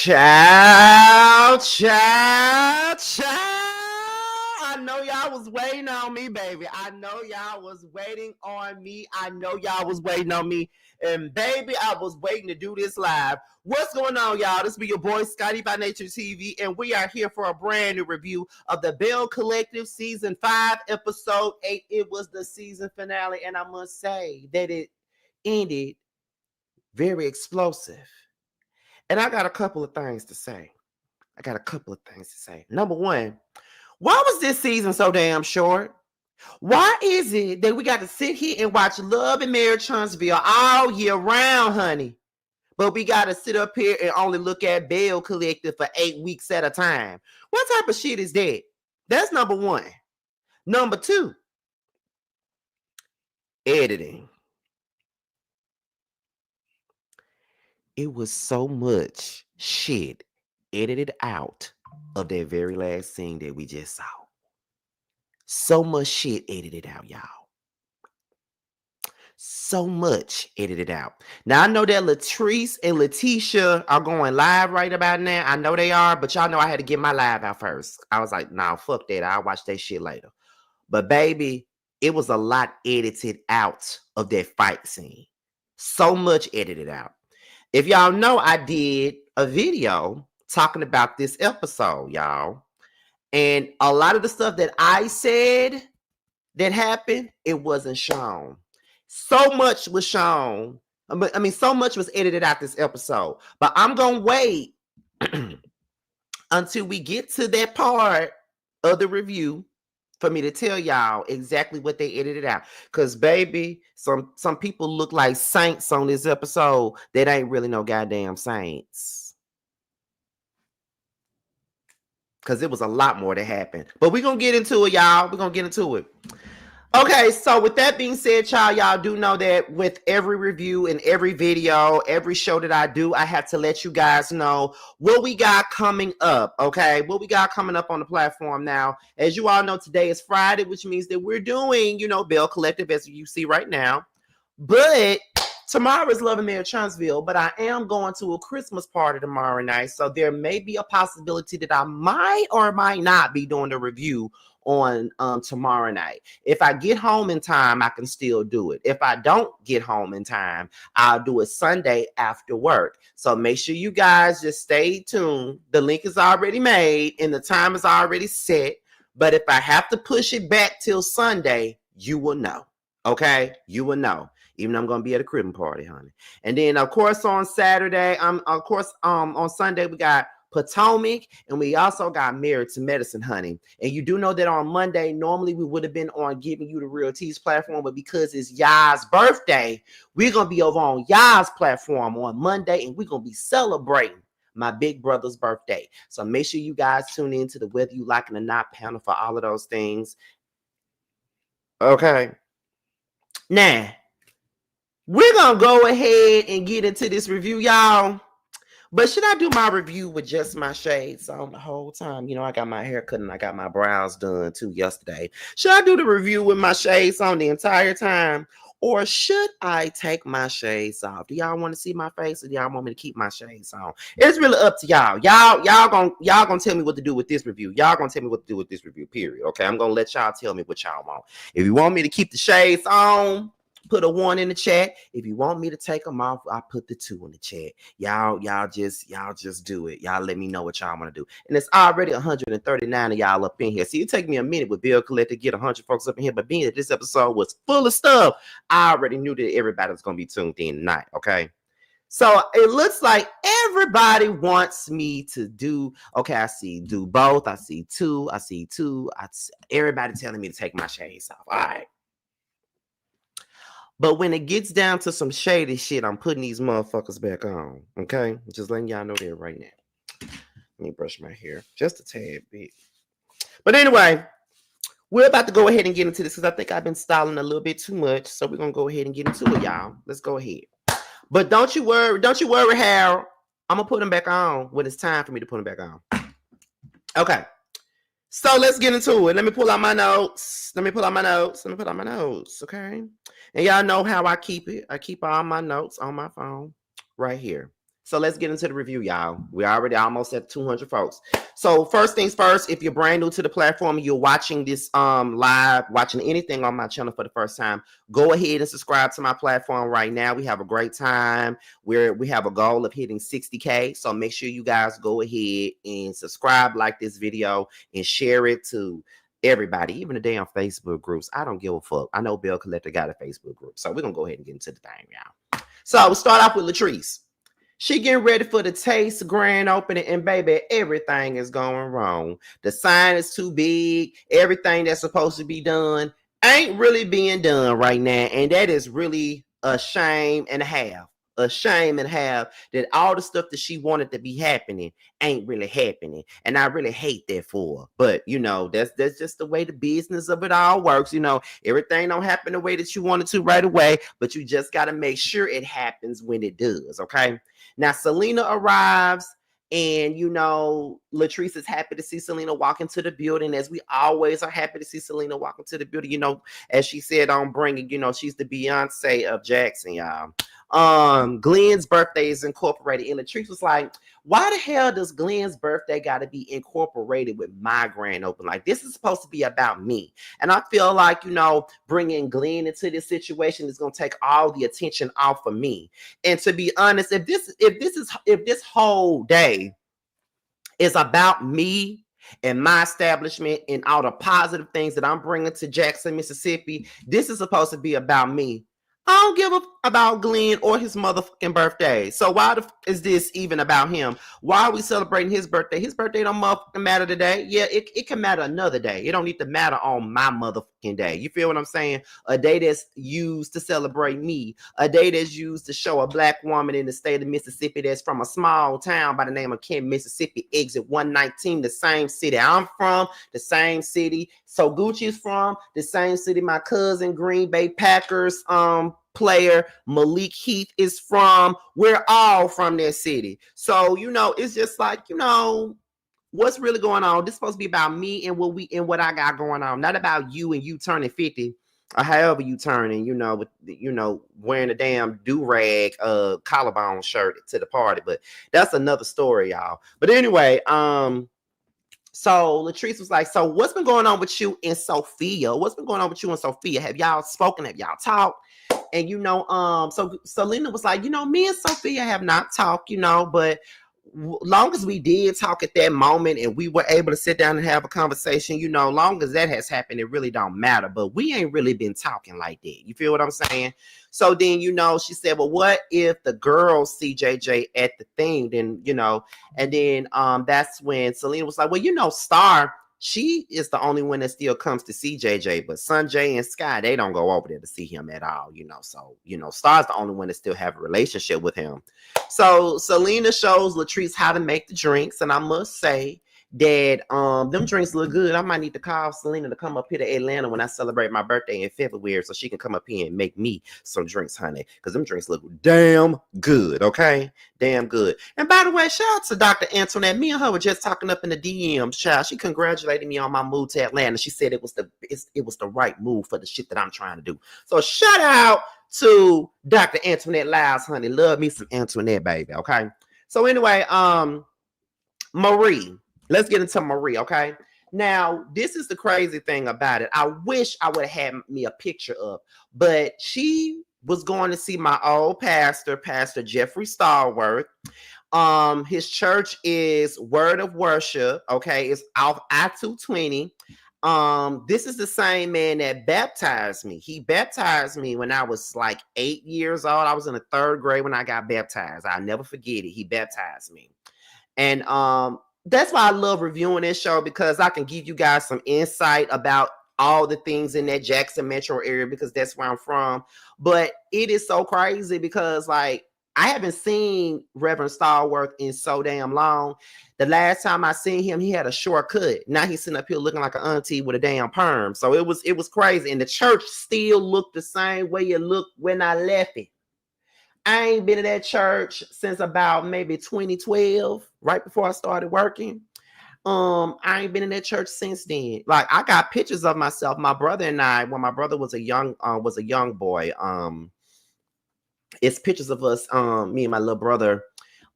Child. I know y'all was waiting on me, baby. I know y'all was waiting on me. And baby, I was waiting to do this live. What's going on, y'all? This be your boy, Scotty by Nature TV, and we are here for a brand new review of the Belle Collective Season 5, Episode 8. It was the season finale, and I must say that it ended very explosive. And I got a couple of things to say. Number one, why was this season so damn short? Why is it that we got to sit here and watch Love and Marriage Huntsville all year round, honey? But we got to sit up here and only look at Belle Collective for 8 weeks at a time. What type of shit is that? That's number one. Number two, editing. It was so much shit edited out of that very last scene that we just saw. So much shit edited out, y'all. So much edited out. Now, I know that Latrice and Laticia are going live right about now. I know they are, but y'all know I had to get my live out first. I was like, nah, fuck that. I'll watch that shit later. But baby, it was a lot edited out of that fight scene. So much edited out. If y'all know, I did a video talking about this episode, y'all. And a lot of the stuff that I said that happened, it wasn't shown. So much was shown. I mean, so much was edited out this episode. But I'm going to wait until we get to that part of the review for me to tell y'all exactly what they edited out. Because, baby, some people look like saints on this episode that ain't really no goddamn saints. Because it was a lot more that happened. But we're going to get into it, y'all. We're going to get into it. Okay, so with that being said, y'all do know that with every review and every video, every show that I do, I have to let you guys know what we got coming up, okay? What we got coming up on the platform now. As you all know, today is Friday, which means that we're doing, Belle Collective, as you see right now. But tomorrow is Love and Marriage Huntsville, but I am going to a Christmas party tomorrow night, so there may be a possibility that I might or might not be doing the review on tomorrow night. If I get home in time, I can still do it. If I don't get home in time, I'll do it Sunday after work. So make sure you guys just stay tuned. The link is already made and the time is already set. But if I have to push it back till Sunday, you will know. Okay? You will know. Even though I'm going to be at a crib party, honey. And then, of course, on Saturday, on Sunday, we got Potomac, and we also got Married to Medicine, honey. And you do know that on Monday, normally we would have been on Giving You the Real Tease platform, but because it's Ya's birthday, we're going to be over on Ya's platform on Monday, and we're going to be celebrating my big brother's birthday. So make sure you guys tune in to the Whether You Like It or Not panel for all of those things. Okay. Now, we're going to go ahead and get into this review, y'all. But should I do my review with just my shades on the whole time? I got my hair cut and I got my brows done too yesterday. Should I do the review with my shades on the entire time? Or should I take my shades off? Do y'all want to see my face or do y'all want me to keep my shades on? It's really up to y'all. Y'all gonna tell me what to do with this review. Y'all gonna tell me what to do with this review, period. Okay, I'm gonna let y'all tell me what y'all want. If you want me to keep the shades on, put a 1 in the chat. If you want me to take them off, I put the 2 in the chat. Y'all just do it. Y'all let me know what y'all want to do. And it's already 139 of y'all up in here. See, it take me a minute with Belle Collective to get 100 folks up in here. But being that this episode was full of stuff, I already knew that everybody was going to be tuned in tonight, okay? So it looks like everybody wants me to do, okay, I see do both. I see 2. Everybody telling me to take my shades off. All right. But when it gets down to some shady shit, I'm putting these motherfuckers back on. Okay? Just letting y'all know that right now. Let me brush my hair just a tad bit. But anyway, we're about to go ahead and get into this because I think I've been stalling a little bit too much. So we're going to go ahead and get into it, y'all. Let's go ahead. But don't you worry, Harold. I'm going to put them back on when it's time for me to put them back on. Okay. So let's get into it. Let me pull out my notes. Okay. And y'all know how I keep it. I keep all my notes on my phone right here. So let's get into the review, y'all. We're already almost at 200 folks. So first things first, if you're brand new to the platform, you're watching this live, watching anything on my channel for the first time, go ahead and subscribe to my platform right now. We have a great time where we have a goal of hitting 60K. So make sure you guys go ahead and subscribe, like this video, and share it to everybody, even the damn Facebook groups. I don't give a fuck. I know Belle Collector got a Facebook group. So we're going to go ahead and get into the thing, y'all. So we'll start off with Latrice. She getting ready for the Taste grand opening, and baby, everything is going wrong. The sign is too big. Everything that's supposed to be done ain't really being done right now, and that is really a shame and a half. A shame and a half that all the stuff that she wanted to be happening ain't really happening, and I really hate that for her. But you know, that's just the way the business of it all works. You know, everything don't happen the way that you want it to right away, but you just got to make sure it happens when it does. Okay. Now, Selena arrives, and, you know, Latrice is happy to see Selena walk into the building, as we always are happy to see Selena walk into the building. You know, as she said on Bringing, you know, she's the Beyonce of Jackson, y'all. Glenn's birthday is incorporated, and Latrice was like, why the hell does Glenn's birthday got to be incorporated with my grand opening? Like, this is supposed to be about me. And I feel like, you know, bringing Glenn into this situation is going to take all the attention off of me. And to be honest, if this whole day is about me and my establishment and all the positive things that I'm bringing to Jackson, Mississippi, this is supposed to be about me. I don't give a about Glenn or his motherfucking birthday. So why is this even about him? Why are we celebrating his birthday? His birthday don't motherfucking matter today. Yeah, it can matter another day. It don't need to matter on my motherfucking day. You feel what I'm saying? A day that's used to celebrate me. A day that's used to show a black woman in the state of Mississippi that's from a small town by the name of Kent, Mississippi, exit 119, the same city I'm from, the same city So Gucci's from, the same city my cousin Green Bay Packers player Malik Heath is from. We're all from that city. So, you know, it's just like, you know, what's really going on? This is supposed to be about me and what I got going on, not about you and you turning 50 or however you turning, you know, with wearing a damn do-rag collarbone shirt to the party. But that's another story, y'all. But anyway, so Latrice was like, so what's been going on with you and Sophia? What's been going on with you and Sophia? Have y'all spoken? Have y'all talked? And, you know, so Selena was like, you know, me and Sophia have not talked, you know, but long as we did talk at that moment and we were able to sit down and have a conversation, you know, long as that has happened, it really don't matter. But we ain't really been talking like that. You feel what I'm saying? So then, you know, she said, well, what if the girls see JJ at the thing? Then, you know, and then that's when Selena was like, well, you know, Star, she is the only one that still comes to see JJ, but Sanjay and Sky, they don't go over there to see him at all, you know. So, you know, Star's the only one that still have a relationship with him. So Selena shows Latrice how to make the drinks, and I must say that them drinks look good. I might need to call Selena to come up here to Atlanta when I celebrate my birthday in February so she can come up here and make me some drinks, honey, because them drinks look damn good. Okay, damn good. And by the way, shout out to Dr. Antoinette. Me and her were just talking up in the DMs, child. She congratulated me on my move to Atlanta. She said it was the right move for the shit that I'm trying to do. So shout out to Dr. Antoinette Lyles, honey. Love me some Antoinette, baby. Okay. So anyway, Marie. Let's get into Marie, okay? Now, this is the crazy thing about it. I wish I would have had me a picture of, but she was going to see my old pastor, Pastor Jeffrey Stallworth. His church is Word of Worship, okay? It's off I-220. This is the same man that baptized me. He baptized me when I was like 8 years old. I was in the 3rd grade when I got baptized. I'll never forget it. He baptized me. And that's why I love reviewing this show, because I can give you guys some insight about all the things in that Jackson metro area, because that's where I'm from. But it is so crazy because, like, I haven't seen Reverend Stallworth in so damn long. The last time I seen him, he had a short cut. Now he's sitting up here looking like an auntie with a damn perm. So it was crazy. And the church still looked the same way it looked when I left it. I ain't been to that church since about maybe 2012, right before I started working. I ain't been in that church since then. Like, I got pictures of myself, my brother and I, when my brother was a young boy. It's pictures of us, me and my little brother,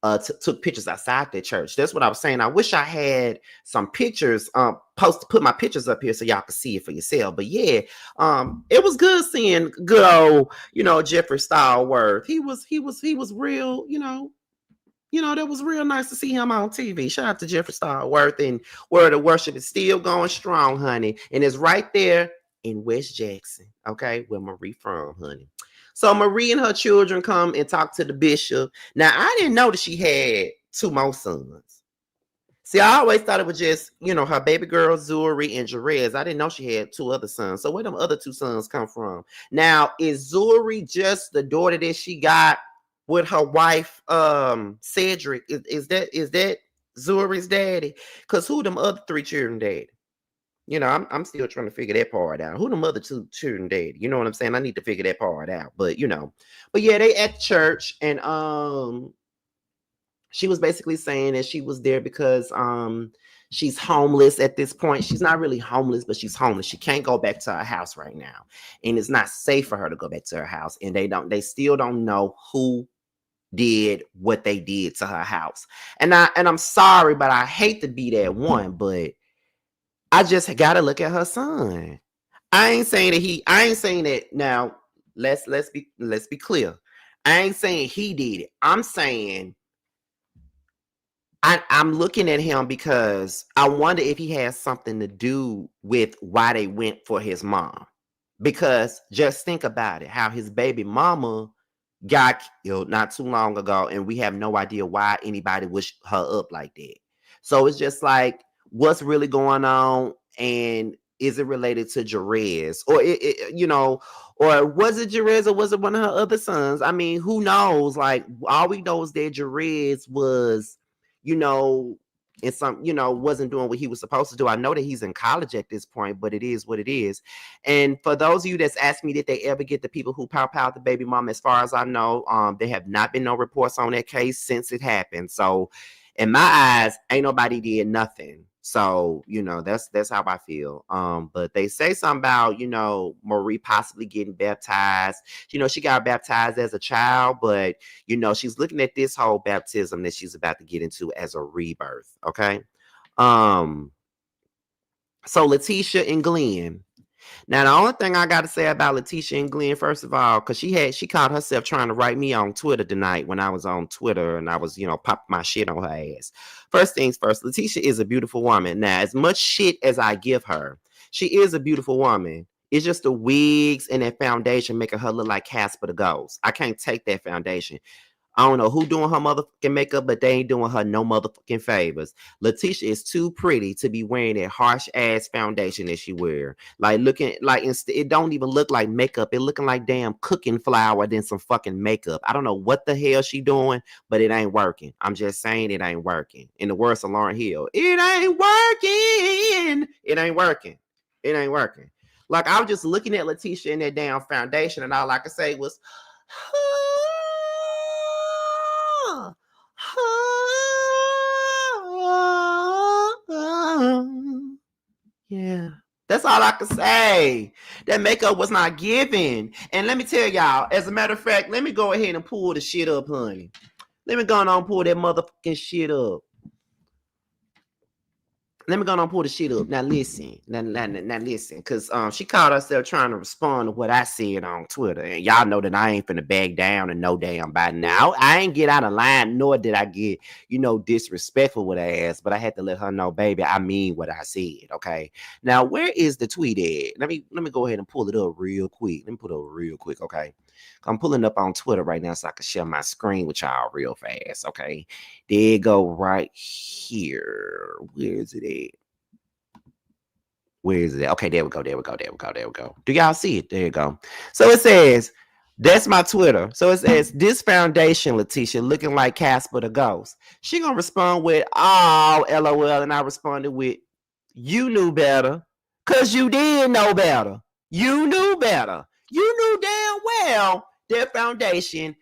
took pictures outside the church. That's what I was saying. I wish I had some pictures, put my pictures up here so y'all can see it for yourself. But yeah, it was good seeing good old, Jeffree Star. He was real, that was real nice to see him on TV. Shout out to Jeffree Star. And Word of Worship is still going strong, honey. And it's right there in West Jackson, okay, where Marie from, honey. So Marie and her children come and talk to the bishop. Now, I didn't know that she had 2 more sons. See, I always thought it was just, her baby girl, Zuri, and Jerez. I didn't know she had 2 other sons. So where them other 2 sons come from? Now, is Zuri just the daughter that she got with her wife, Cedric? Is that Zuri's daddy? Because who them other 3 children daddy? I'm still trying to figure that part out. Who the mother 2 children daddy? You know what I'm saying? I need to figure that part out. But yeah, they at church, and she was basically saying that she was there because she's homeless at this point. She's not really homeless, but she's homeless. She can't go back to her house right now, and it's not safe for her to go back to her house. And they still don't know who did what they did to her house. And I'm sorry, but I hate to be that one, but I just gotta look at her son. I ain't saying that now. Let's be clear. I ain't saying he did it. I'm saying I'm looking at him because I wonder if he has something to do with why they went for his mom. Because just think about it, how his baby mama got killed not too long ago, and we have no idea why anybody wished her up like that. So it's just like, what's really going on, and is it related to Jerez, or or was it Jerez, or was it one of her other sons? I mean, who knows? Like, all we know is that Jerez was, and some, wasn't doing what he was supposed to do. I know that he's in college at this point, but it is what it is. And for those of you that's asked me, did they ever get the people who pow the baby mom? As far as I know, there have not been no reports on that case since it happened. So in my eyes, ain't nobody did nothing. So, that's how I feel. But they say something about, Marie possibly getting baptized. She got baptized as a child, but, she's looking at this whole baptism that she's about to get into as a rebirth. Okay. So Laticia and Glenn. Now, the only thing I got to say about Laticia and Glenn, first of all, because she caught herself trying to write me on Twitter tonight when I was on Twitter, and I was, popping my shit on her ass. First things first, Laticia is a beautiful woman. Now, as much shit as I give her, she is a beautiful woman. It's just the wigs and that foundation making her look like Casper the Ghost. I can't take that foundation. I don't know who doing her motherfucking makeup, but they ain't doing her no motherfucking favors. Laticia is too pretty to be wearing that harsh ass foundation that she wear. Like, looking like it don't even look like makeup. It looking like damn cooking flour than some fucking makeup. I don't know what the hell she doing, but it ain't working. I'm just saying it ain't working. In the words of Lauryn Hill, it ain't working. It ain't working. It ain't working. Like, I was just looking at Laticia in that damn foundation, and all I could say was, yeah, that's all I can say. That makeup was not given. And let me tell y'all, as a matter of fact, let me go ahead and pull the shit up, honey. Let me go on and pull that motherfucking shit up. Let me go on and pull the shit up. Now listen. Now listen. Because she caught herself trying to respond to what I said on Twitter. And y'all know that I ain't finna back down and no damn by now. I ain't get out of line, nor did I get, disrespectful with her ass. But I had to let her know, baby, I mean what I said. Okay. Now, where is the tweet at? Let me go ahead and pull it up real quick. Let me pull it up real quick, okay? I'm pulling up on Twitter right now so I can share my screen with y'all real fast, okay? There you go, right here. Where is it at? Where is it at? Okay, there we go. Do y'all see it? There you go. So it says, that's my Twitter. So it says, this foundation, Laticia, looking like Casper the Ghost. She gonna respond with, oh, LOL, and I responded with, you knew better, because you did know better. You knew better. You knew damn well that foundation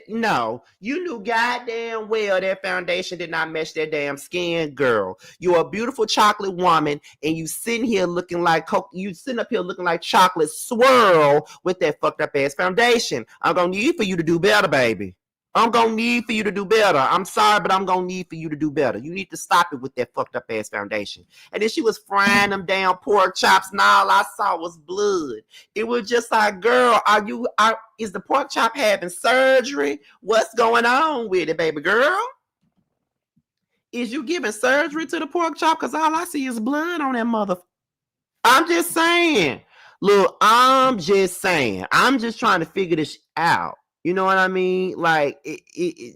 no, you knew goddamn well that foundation did not match that damn skin, girl. You're a beautiful chocolate woman, and you sitting here looking like you sitting up here looking like chocolate swirl with that fucked up ass foundation. I'm gonna need for you to do better, baby. I'm gonna need for you to do better. I'm sorry, but I'm gonna need for you to do better. You need to stop it with that fucked up ass foundation. And then she was frying them damn pork chops, and all I saw was blood. It was just like, girl, is the pork chop having surgery? What's going on with it, baby girl? Is you giving surgery to the pork chop? Because all I see is blood on that mother. I'm just saying. Look, I'm just saying. I'm just trying to figure this out. You know what I mean? Like,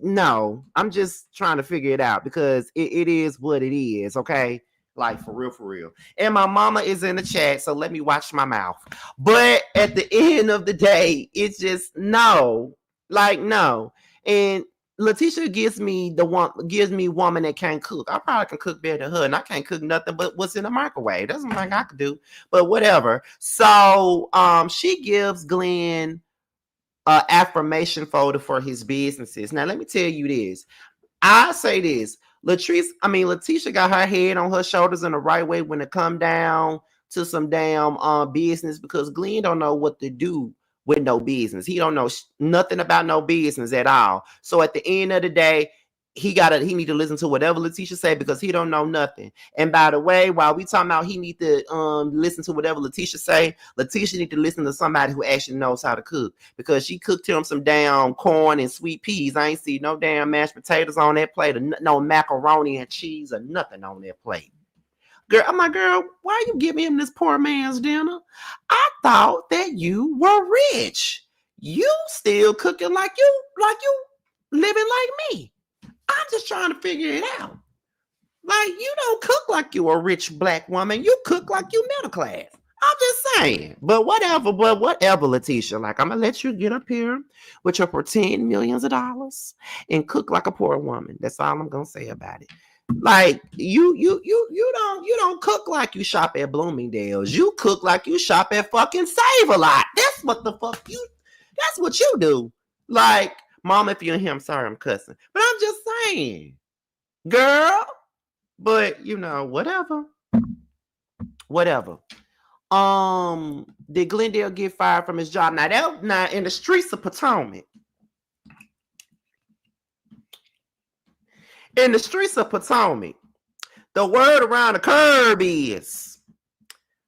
no, I'm just trying to figure it out because it is what it is, okay? Like, for real, for real. And my mama is in the chat, so let me watch my mouth. But at the end of the day, it's just no. Like, no. And Letitia gives me woman that can't cook. I probably can cook better than her, and I can't cook nothing but what's in the microwave. That's something I could do, but whatever. So she gives Glenn affirmation folder for his businesses. Now let me tell you this. I say this. Letitia got her head on her shoulders in the right way when it come down to some damn business, because Glenn don't know what to do with no business. He don't know nothing about no business at all. So at the end of the day, he need to listen to whatever Letitia say, because he don't know nothing. And by the way, while we talking about he need to listen to whatever Letitia say, Letitia need to listen to somebody who actually knows how to cook, because she cooked him some damn corn and sweet peas. I ain't see no damn mashed potatoes on that plate, or no macaroni and cheese or nothing on that plate. Girl, I'm like, girl, why are you giving him this poor man's dinner? I thought that you were rich. You still cooking like you living like me. I'm just trying to figure it out. Like, you don't cook like you a rich black woman. You cook like you middle class. I'm just saying. But whatever, Letitia. Like, I'm gonna let you get up here with your pretend millions of dollars and cook like a poor woman. That's all I'm gonna say about it. Like, you don't cook like you shop at Bloomingdale's. You cook like you shop at fucking Save-A-Lot. That's what you do. Like, Mom, if you're in here, I'm sorry I'm cussing. But I'm just saying, girl. But whatever. Did Glendale get fired from his job? Now in the streets of Potomac. In the streets of Potomac, the word around the curb is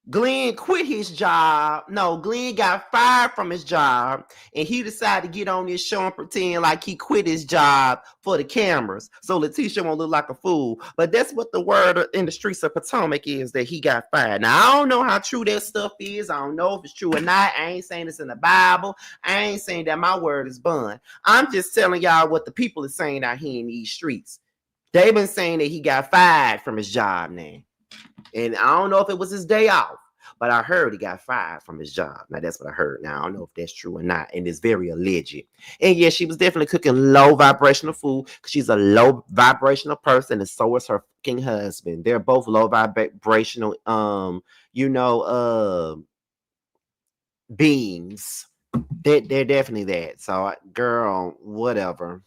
Glenn quit his job. No, Glenn got fired from his job, and he decided to get on this show and pretend like he quit his job for the cameras, so Letitia won't look like a fool. But that's what the word in the streets of Potomac is, that he got fired. Now, I don't know how true that stuff is. I don't know if it's true or not. I ain't saying it's in the Bible. I ain't saying that my word is bond. I'm just telling y'all what the people are saying out here in these streets. They've been saying that he got fired from his job now. And I don't know if it was his day off, but I heard he got fired from his job. Now, that's what I heard. Now, I don't know if that's true or not. And it's very alleged. And yeah, she was definitely cooking low vibrational food, because she's a low vibrational person, and so is her fucking husband. They're both low vibrational, beings. They're definitely that. So, girl, whatever.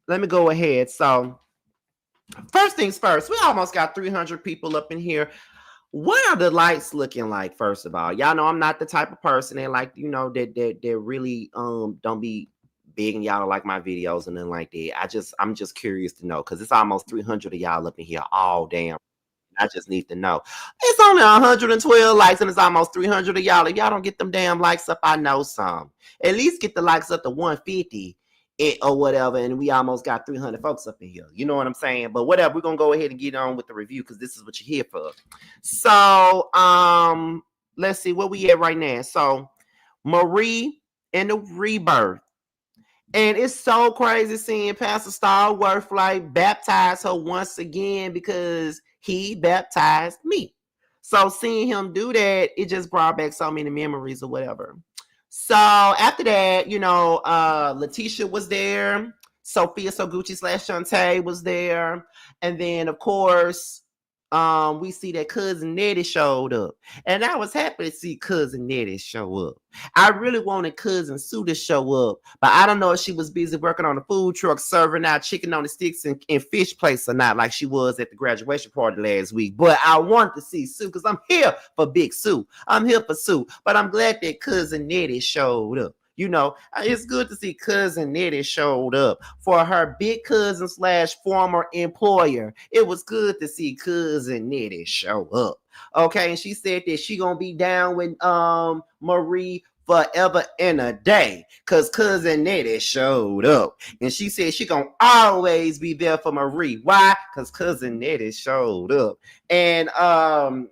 Let me go ahead. So, first things first, we almost got 300 people up in here. What are the lights looking like? First of all, y'all know I'm not the type of person that that really don't be begging y'all to like my videos and then like that. I'm just curious to know, because it's almost 300 of y'all up in here all damn. I just need to know. It's only 112 likes and it's almost 300 of y'all. If y'all don't get them damn likes up, I know some. At least get the likes up to 150. Or whatever, and we almost got 300 folks up in here. You know what I'm saying? But whatever, we're gonna go ahead and get on with the review, because this is what you're here for. So let's see where we at right now. So Marie and the Rebirth. And it's so crazy seeing Pastor Starworth like baptize her once again, because he baptized me. So seeing him do that, it just brought back so many memories or whatever. So after that, Letitia was there. Sophia Soguchi / Shantae was there. And then, of course, we see that Cousin Nitty showed up. And I was happy to see Cousin Nitty show up. I really wanted Cousin Sue to show up, but I don't know if she was busy working on the food truck, serving out chicken on the sticks and fish plates or not, like she was at the graduation party last week. But I wanted to see Sue, because I'm here for Big Sue. I'm here for Sue. But I'm glad that Cousin Nitty showed up. It's good to see cousin Nitty showed up for her big cousin / former employer. It was good to see cousin Nitty show up. Okay, and she said that she gonna be down with Marie forever and a day because cousin Nitty showed up, and she said she gonna always be there for Marie. Why? Because cousin Nitty showed up. And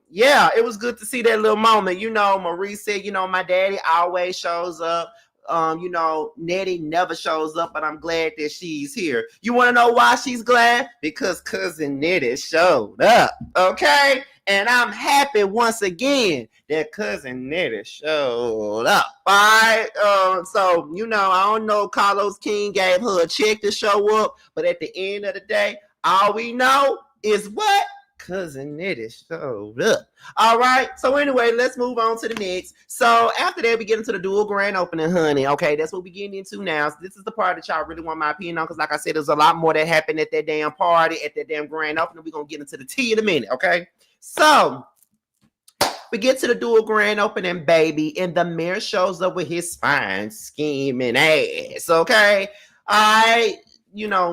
yeah, it was good to see that little moment. Marie said, my daddy always shows up. Nettie never shows up, but I'm glad that she's here. You want to know why she's glad? Because cousin Nettie showed up. Okay? And I'm happy once again that cousin Nettie showed up. All right. So, I don't know, Carlos King gave her a check to show up, but at the end of the day, all we know is what? Cousin Nitty showed up. All right. So anyway, let's move on to the next. So after that, we get into the dual grand opening, honey. Okay, that's what we're getting into now. So this is the part that y'all really want my opinion on, because like I said, there's a lot more that happened at that damn party, at that damn grand opening. We're gonna get into the tea in a minute. Okay. So we get to the dual grand opening, baby, and the mayor shows up with his fine scheming ass. Okay.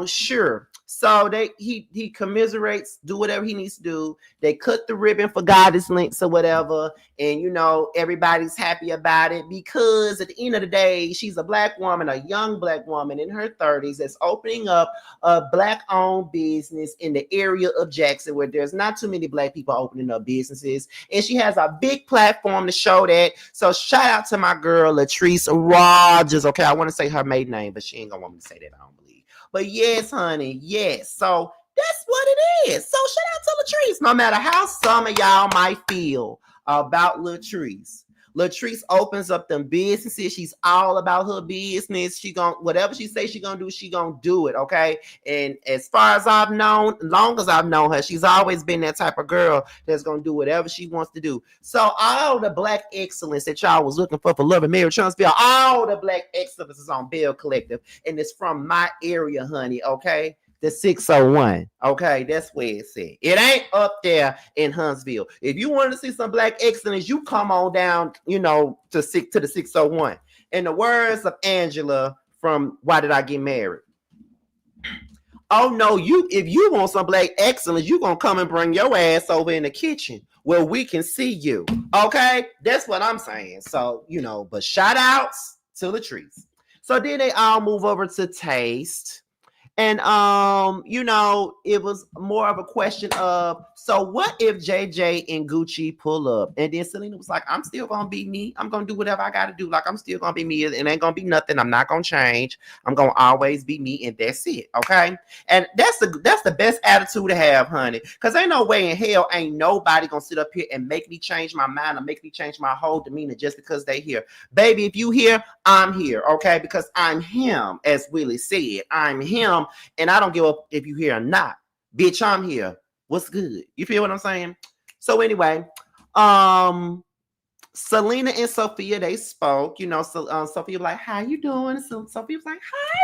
Sure. So he commiserates, do whatever he needs to do. They cut the ribbon for goddess links or whatever, and everybody's happy about it because at the end of the day, she's a black woman, a young black woman in her 30s that's opening up a black-owned business in the area of Jackson where there's not too many black people opening up businesses, and she has a big platform to show that. So shout out to my girl Latrice Rogers. Okay, I want to say her maiden name, but she ain't gonna want me to say that, I don't believe. But yes, honey, yes. So that's what it is. So shout out to Latrice. No matter how some of y'all might feel about Latrice, Latrice opens up them businesses. She's all about her business. She whatever she say she gonna do, she gonna do it. Okay. And as far as I've known, long as I've known her, she's always been that type of girl that's gonna do whatever she wants to do. So all the black excellence that y'all was looking for Love and Marriage Huntsville, all the black excellence is on Belle Collective, and it's from my area, honey. Okay. The 601. Okay, that's where it's at. It ain't up there in Huntsville. If you want to see some black excellence, you come on down, to the 601. In the words of Angela from Why Did I Get Married? Oh no, if you want some black excellence, you gonna come and bring your ass over in the kitchen where we can see you. Okay, that's what I'm saying. So but shout outs to Latrice. So then they all move over to Taste. And it was more of a question of, so what if JJ and Gucci pull up? And then Selena was like, I'm still gonna be me. I'm gonna do whatever I gotta do. Like, I'm still gonna be me. It ain't gonna be nothing. I'm not gonna change. I'm gonna always be me, and that's it. Okay. And that's the best attitude to have, honey. Cause ain't no way in hell ain't nobody gonna sit up here and make me change my mind or make me change my whole demeanor just because they here. Baby, if you here, I'm here. Okay, because I'm him, as Willie said. I'm him. And I don't give up if you here or not. Bitch, I'm here. What's good? You feel what I'm saying? So anyway, Selena and Sophia, they spoke. So Sophia was like, how you doing? So Sophia was like, hi,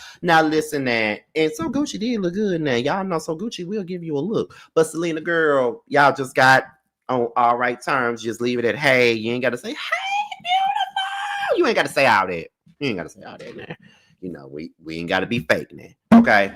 beautiful. Now listen that. And so Gucci did look good now. Y'all know So Gucci will give you a look. But Selena, girl, y'all just got on all right terms. Just leave it at, hey, you ain't got to say, hey, beautiful. You ain't got to say all that. You ain't got to say all that now. We ain't got to be fake now. Okay.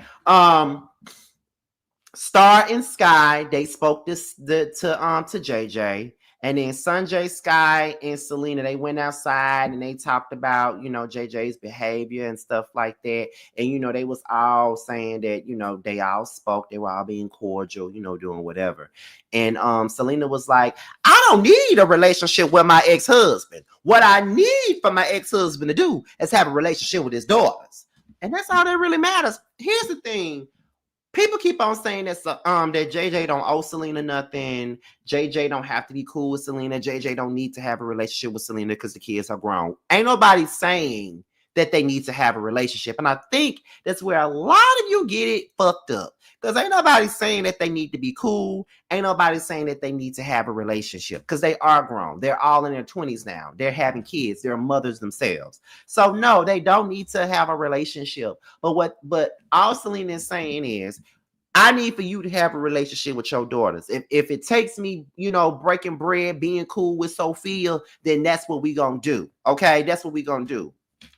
Star and Sky, they spoke to JJ, and then Sanjay, Sky, and Selena, they went outside and they talked about JJ's behavior and stuff like that. And they was all saying that they all spoke, they were all being cordial, doing whatever. And Selena was like, I don't need a relationship with my ex-husband. What I need for my ex-husband to do is have a relationship with his daughters, and that's all that really matters. Here's the thing. People keep on saying that JJ don't owe Selena nothing. JJ don't have to be cool with Selena. JJ don't need to have a relationship with Selena because the kids are grown. Ain't nobody saying that they need to have a relationship. And I think that's where a lot of you get it fucked up. Because ain't nobody saying that they need to be cool. Ain't nobody saying that they need to have a relationship. Because they are grown. They're all in their 20s now. They're having kids. They're mothers themselves. So no, they don't need to have a relationship. But all Selena is saying is, I need for you to have a relationship with your daughters. If it takes me, breaking bread, being cool with Sophia, then that's what we gonna do. Okay, that's what we gonna do.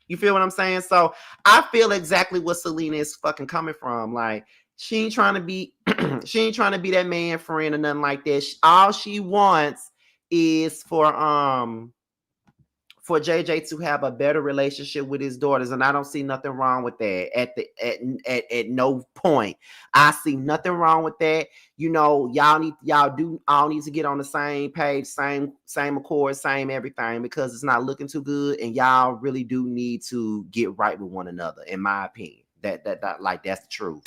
You feel what I'm saying? So I feel exactly what Selena is fucking coming from. Like, she ain't trying to be, she ain't trying to be that man friend or nothing like that. All she wants is for JJ to have a better relationship with his daughters, and I don't see nothing wrong with that. At no point, I see nothing wrong with that. Y'all do all need to get on the same page, same accord, same everything, because it's not looking too good, and y'all really do need to get right with one another, in my opinion. That like that's the truth.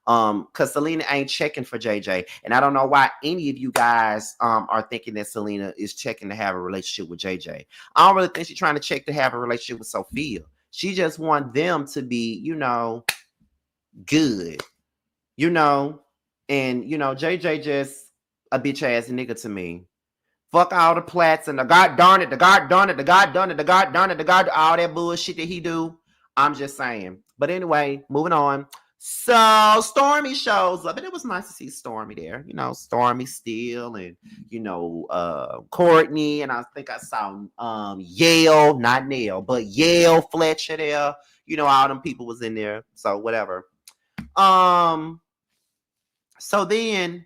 Because Selena ain't checking for JJ, and I don't know why any of you guys are thinking that Selena is checking to have a relationship with JJ. I don't really think she's trying to check to have a relationship with Sophia. She just want them to be, good, and JJ just a bitch ass nigga to me. Fuck all the plats and the god darn it, the god darn it, the god darn it, the god darn it, the god, all that bullshit that he do. I'm just saying. But anyway, moving on. So Stormy shows up, and it was nice to see Stormy there. Stormy still, and Courtney, and I think I saw Yale, not Neil, but Yale Fletcher there. All them people was in there. So whatever. So then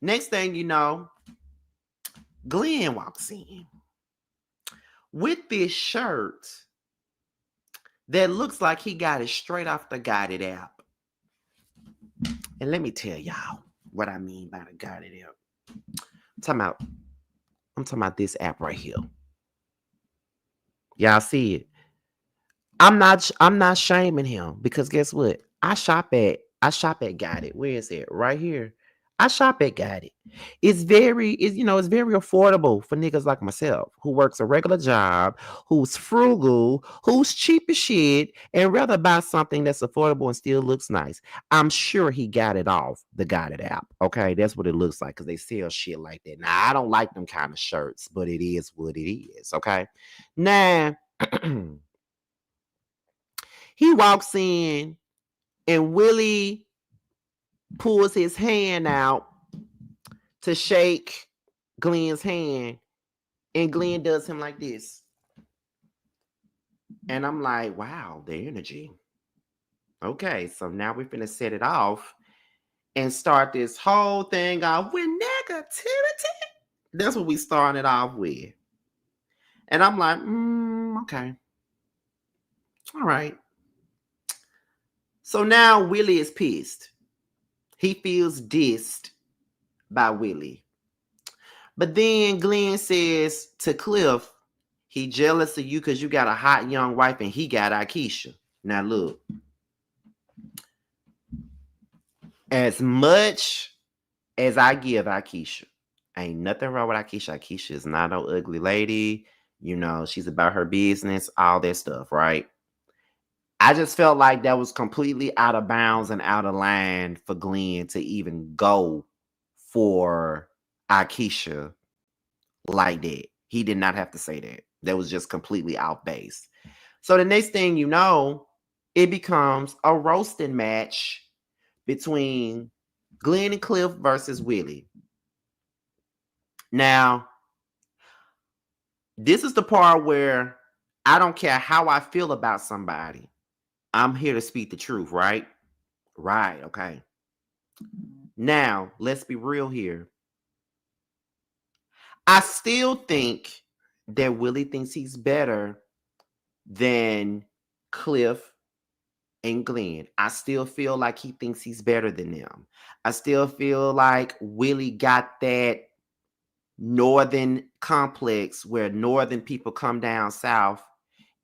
next thing you know, Glenn walks in with this shirt that looks like he got it straight off the Guided app. And let me tell y'all what I mean by the Guided app. I'm talking about this app right here. Y'all see it? I'm not shaming him, because guess what? I shop at Guided. Where is it? Right here. I shop at Guided. It's very affordable for niggas like myself who works a regular job, who's frugal, who's cheap as shit, and rather buy something that's affordable and still looks nice. I'm sure he got it off the Guided app. Okay, that's what it looks like, because they sell shit like that. Now, I don't like them kind of shirts, but it is what it is. Okay, now he walks in, and Willie pulls his hand out to shake Glenn's hand, and Glenn does him like this. And I'm like, wow, the energy. Okay, so now we're finna set it off and start this whole thing off with negativity. That's what we started off with. And I'm like, okay. All right. So now Willie is pissed. He feels dissed by Willie. But then Glenn says to Cliff, he jealous of you because you got a hot young wife and he got Akeisha. Now look, as much as I give Akeisha, ain't nothing wrong with Akeisha. Akeisha is not no ugly lady. She's about her business, all that stuff, right? I just felt like that was completely out of bounds and out of line for Glenn to even go for Akeisha like that. He did not have to say that. That was just completely out base. So the next thing you know, it becomes a roasting match between Glenn and Cliff versus Willie. Now, this is the part where I don't care how I feel about somebody. I'm here to speak the truth, right? Right, okay. Now, let's be real here. I still think that Willie thinks he's better than Cliff and Glenn. I still feel like he thinks he's better than them. I still feel like Willie got that northern complex where northern people come down south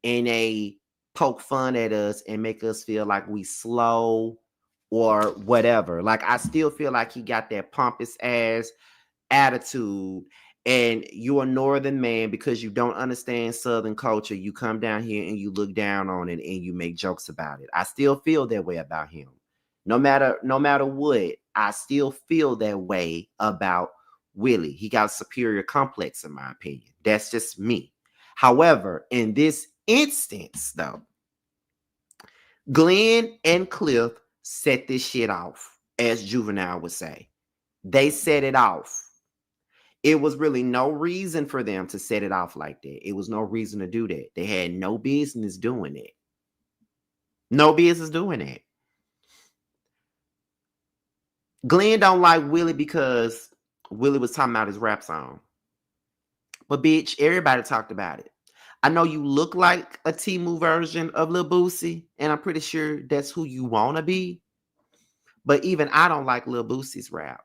and they poke fun at us and make us feel like we slow or whatever. Like, I still feel like he got that pompous ass attitude, and you're a northern man because you don't understand southern culture. You come down here and you look down on it and you make jokes about it. I still feel that way about him. No matter what, I still feel that way about Willie. He got a superior complex, in my opinion. That's just me. However, in this instance, though, Glenn and Cliff set this shit off. as Juvenile would say. They set it off. It was really no reason for them to set it off like that. It was no reason to do that. They had no business doing it. No business doing it. Glenn don't like Willie because Willie was talking about his rap song. But bitch, everybody talked about it. I know you look like a Temu version of Lil Boosie, and I'm pretty sure that's who you want to be. But even I don't like Lil Boosie's rap.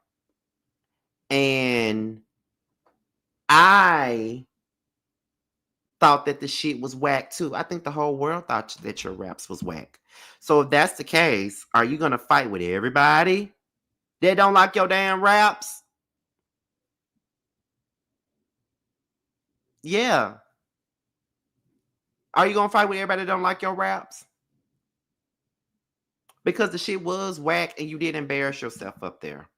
And I thought that the shit was whack too. I think the whole world thought that your raps was whack. So if that's the case, are you going to fight with everybody that don't like your damn raps? Yeah. Are you going to fight with everybody that don't like your raps? Because the shit was whack and you did embarrass yourself up there.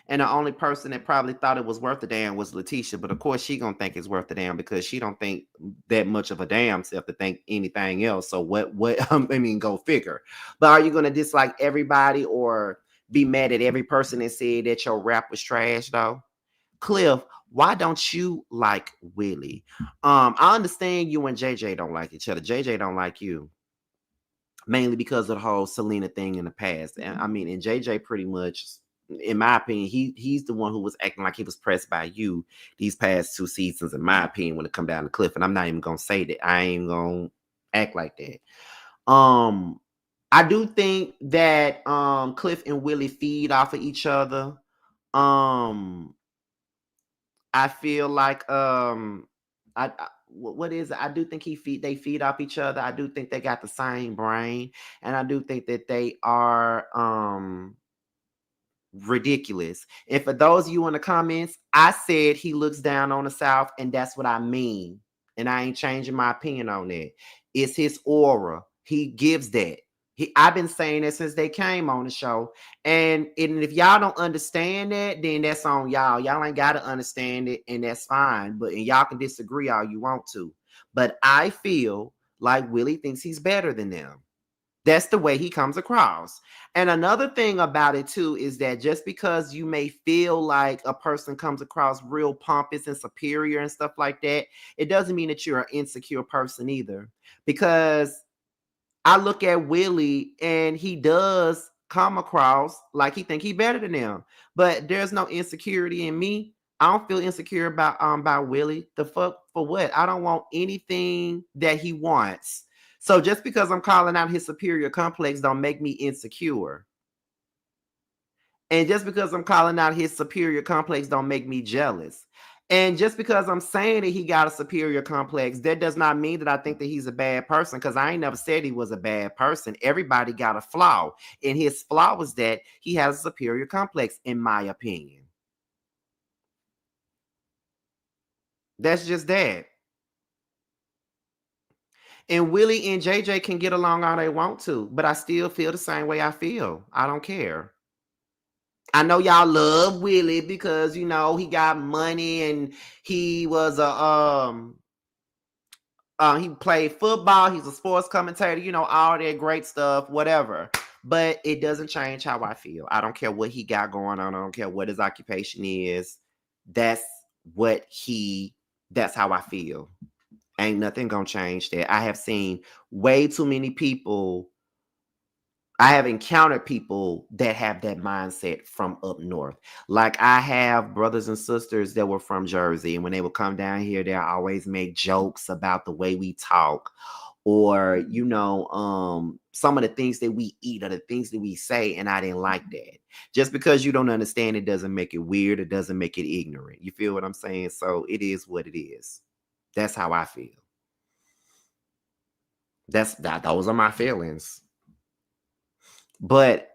And the only person that probably thought it was worth a damn was Laticia. But of course, she gonna think it's worth a damn because she don't think that much of a damn self to think anything else. So what? I mean, go figure. But are you gonna dislike everybody or be mad at every person that said that your rap was trash though? Cliff, why don't you like Willie? I understand you and JJ don't like each other. JJ don't like you. Mainly because of the whole Selena thing in the past. And I mean, and JJ pretty much, in my opinion, he's the one who was acting like he was pressed by you these past 2 seasons, in my opinion, when it come down to Cliff. And I'm not even gonna say that. I ain't gonna act like that. I do think that Cliff and Willie feed off of each other. I feel like what is it? I do think they feed off each other. I do think they got the same brain, and I do think that they are ridiculous. And for those of you in the comments, I said he looks down on the South, and that's what I mean. And I ain't changing my opinion on that. It's his aura. He gives that. I've been saying that since they came on the show. And if y'all don't understand that, then that's on y'all. Y'all ain't got to understand it, and that's fine. But and y'all can disagree all you want to. But I feel like Willie thinks he's better than them. That's the way he comes across. And another thing about it too is that just because you may feel like a person comes across real pompous and superior and stuff like that, it doesn't mean that you're an insecure person either. Because I look at Willie and he does come across like he think he better than them. But there's no insecurity in me. I don't feel insecure about Willie. The fuck for what? I don't want anything that he wants. So just because I'm calling out his superior complex don't make me insecure. And just because I'm calling out his superior complex don't make me jealous. And just because I'm saying that he got a superior complex, that does not mean that I think that he's a bad person, because I ain't never said he was a bad person. Everybody got a flaw. And his flaw was that he has a superior complex, in my opinion. That's just that. And Willie and JJ can get along all they want to, but I still feel the same way I feel. I don't care. I know y'all love Willie because, you know, he got money and he was he played football. He's a sports commentator, you know, all that great stuff, whatever. But it doesn't change how I feel. I don't care what he got going on. I don't care what his occupation is. That's how I feel. Ain't nothing gonna change that. I have seen way too many people. I have encountered people that have that mindset from up north. Like I have brothers and sisters that were from Jersey, and when they would come down here, they always make jokes about the way we talk, or you know, some of the things that we eat or the things that we say, and I didn't like that. Just because you don't understand it doesn't make it weird. It doesn't make it ignorant. You feel what I'm saying? So it is what it is. That's how I feel. Those are my feelings. But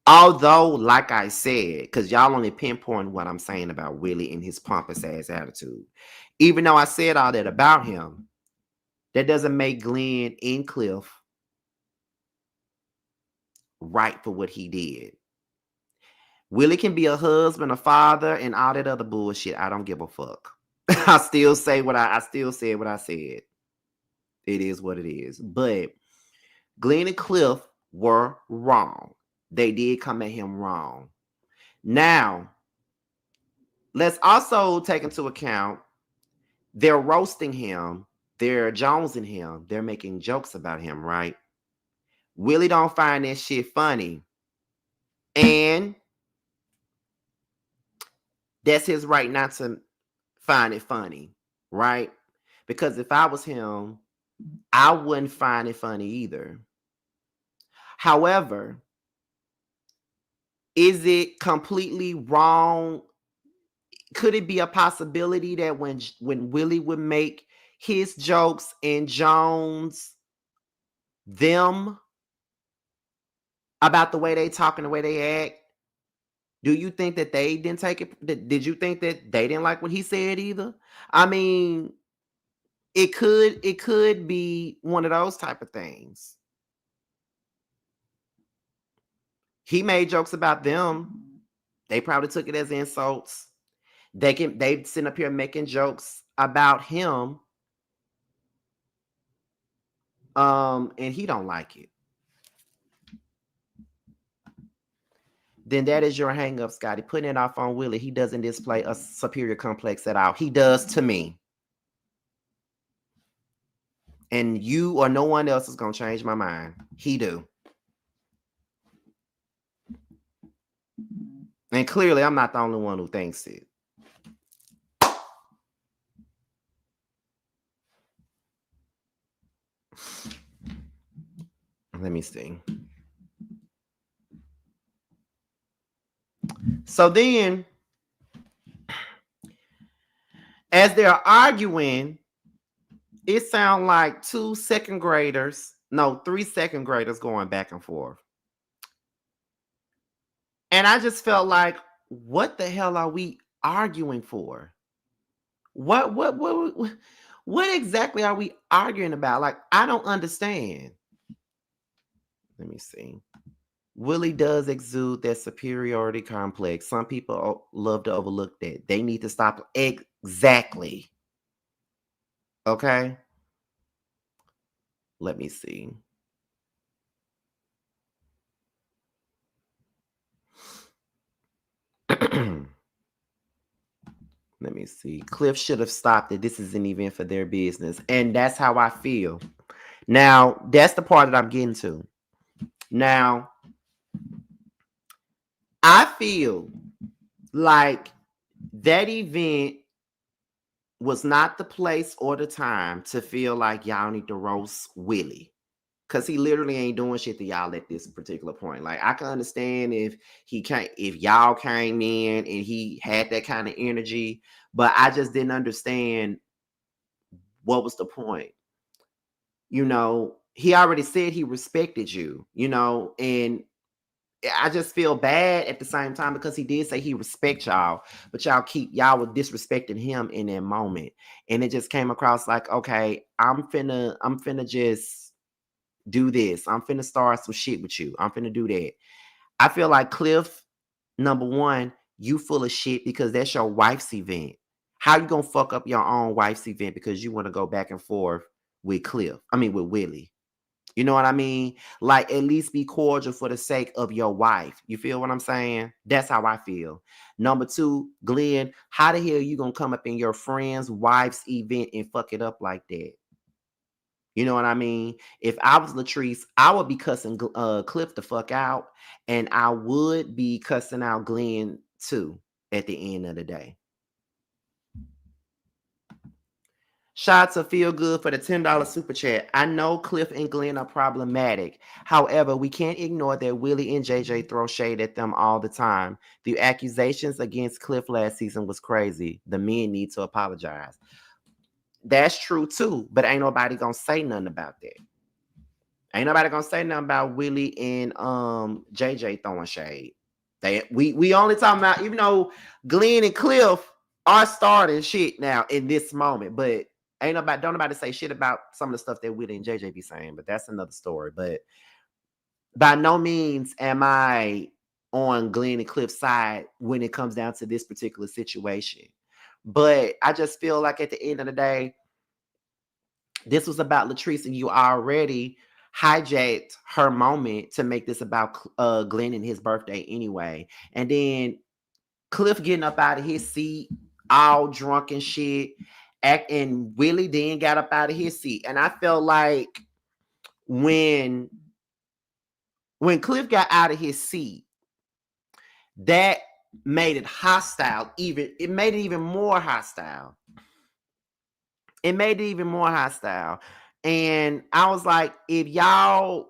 although, like I said, because y'all only pinpoint what I'm saying about Willie and his pompous ass attitude, even though I said all that about him, that doesn't make Glenn and Cliff right for what he did. Willie can be a husband, a father, and all that other bullshit. I don't give a fuck. I still said what I said. It is what it is. But Glenn and Cliff were wrong. They did come at him wrong. Now, let's also take into account they're roasting him. They're jonesing him. They're making jokes about him, right? Willie don't find that shit funny. And that's his right not to find it funny, right? Because if I was him, I wouldn't find it funny either. However, is it completely wrong? Could it be a possibility that when Willie would make his jokes and Jones them about the way they talk and the way they act, do you think that they didn't take it? Did you think that they didn't like what he said either? I mean, it could be one of those type of things. He made jokes about them. They probably took it as insults. They sit up here making jokes about him. And he don't like it. Then that is your hang up, Scotty. Putting it off on Willie. He doesn't display a superior complex at all. He does to me. And you or no one else is going to change my mind. He do. And clearly, I'm not the only one who thinks it. Let me see. So then, as they're arguing, it sounds like 3 second graders going back and forth. And I just felt like, what the hell are we arguing for? What exactly are we arguing about? Like, I don't understand. Let me see. Willie does exude that superiority complex. Some people love to overlook that. They need to stop. Exactly. Okay. Let me see. Let me see. Cliff should have stopped it. This is an event for their business. And that's how I feel. Now, that's the part that I'm getting to. Now, I feel like that event was not the place or the time to feel like y'all need to roast Willie. Because he literally ain't doing shit to y'all at this particular point. Like, I can understand if y'all came in and he had that kind of energy, but I just didn't understand what was the point. You know, he already said he respected you, you know, and I just feel bad at the same time because he did say he respects y'all, but y'all were disrespecting him in that moment. And it just came across like, okay, I'm finna just do this. I'm finna start some shit with you. I'm finna do that. I feel like Cliff, number one, you full of shit because that's your wife's event. How you gonna fuck up your own wife's event because you want to go back and forth with with Willie? You know what I mean? Like, at least be cordial for the sake of your wife. You feel what I'm saying? That's how I feel. Number two, Glenn, how the hell you gonna come up in your friend's wife's event and fuck it up like that? You know what I mean? If I was Latrice, I would be cussing Cliff the fuck out, and I would be cussing out Glenn too at the end of the day. Shout out to Feel Good for the $10 super chat. I know Cliff and Glenn are problematic. However, we can't ignore that Willie and JJ throw shade at them all the time. The accusations against Cliff last season was crazy. The men need to apologize. That's true too, but ain't nobody gonna say nothing about that. Ain't nobody gonna say nothing about Willie and JJ throwing shade. We only talking about, even though Glenn and Cliff are starting shit now in this moment, but don't nobody say shit about some of the stuff that Willie and JJ be saying, but that's another story. But by no means am I on Glenn and Cliff's side when it comes down to this particular situation. But I just feel like at the end of the day, this was about Latrice, and you already hijacked her moment to make this about Glenn and his birthday anyway. And then Cliff getting up out of his seat, all drunk and shit, and Willie then got up out of his seat. And I felt like when Cliff got out of his seat, that made it hostile. It made it even more hostile. And I was like, if y'all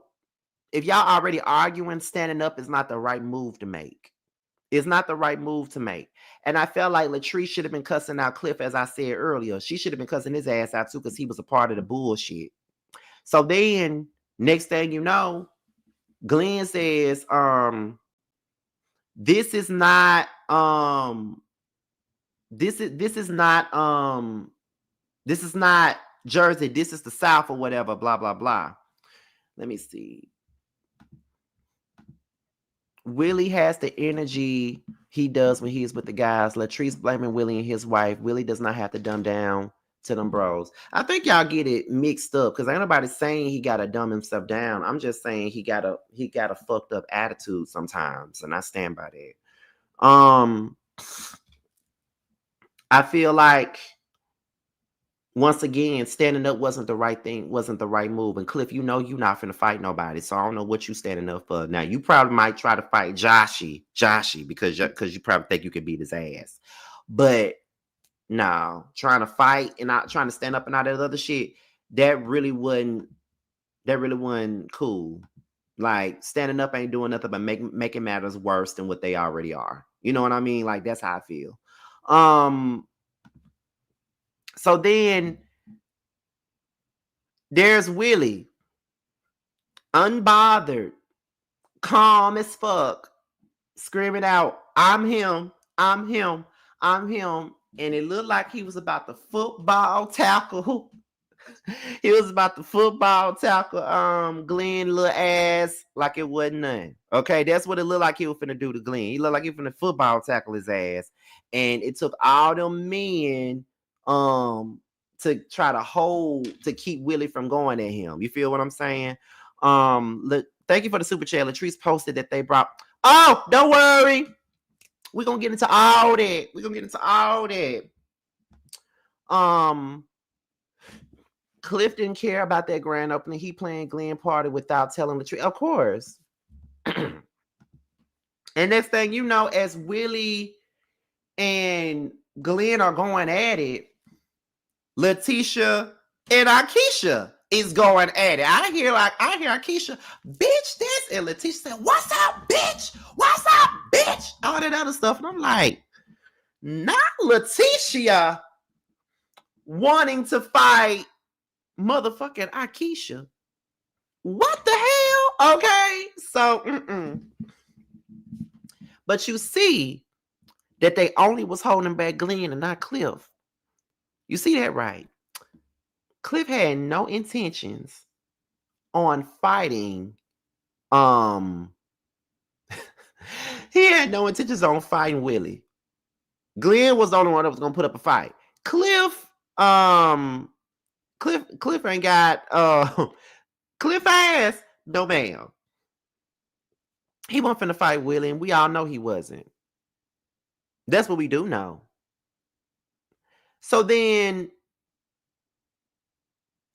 already arguing, standing up is not the right move to make. It's not the right move to make. And I felt like Latrice should have been cussing out Cliff, as I said earlier. She should have been cussing his ass out too, because he was a part of the bullshit. So then, next thing you know, Glenn says, this is not Jersey, this is the South or whatever, blah, blah, blah. Let me see. Willie has the energy he does when he's with the guys. Latrice blaming Willie and his wife. Willie does not have to dumb down to them bros. I think y'all get it mixed up, because ain't nobody saying he gotta dumb himself down. I'm just saying he got a fucked up attitude sometimes, and I stand by that. I feel like, once again, standing up wasn't the right thing, wasn't the right move. And Cliff, you know you're not finna fight nobody, so I don't know what you standing up for. Now, you probably might try to fight Joshy, because you probably think you can beat his ass. But no, trying to fight and not trying to stand up and all that other shit, that really wasn't cool. Like, standing up ain't doing nothing but making matters worse than what they already are. You know what I mean? Like, that's how I feel. So then there's Willie, unbothered, calm as fuck, screaming out, I'm him, I'm him, I'm him. And it looked like he was about to football tackle. He was about to football tackle Glenn little ass like it wasn't nothing. Okay, that's what it looked like he was finna do to Glenn. He looked like he was finna football tackle his ass. And it took all them men to try to keep Willie from going at him. You feel what I'm saying? Thank you for the super chat. Latrice posted that they brought. Oh, don't worry. We're gonna get into all that. Cliff didn't care about that grand opening. He planned Glenn party without telling Latrice. Of course. And next thing you know, as Willie and Glenn are going at it, Letitia and Akeisha is going at it. I hear Akeisha, bitch, this, and Letitia said, what's up, bitch? What's up, bitch? All that other stuff. And I'm like, not Letitia wanting to fight motherfucking Akeisha. What the hell? Okay. So, But you see that they only was holding back Glenn and not Cliff. You see that, right? Cliff had no intentions on fighting. He had no intentions on fighting Willie. Glenn was the only one that was gonna put up a fight. Cliff ain't got Cliff ass. No, ma'am. He wasn't finna fight Willie, and we all know he wasn't. That's what we do know. So then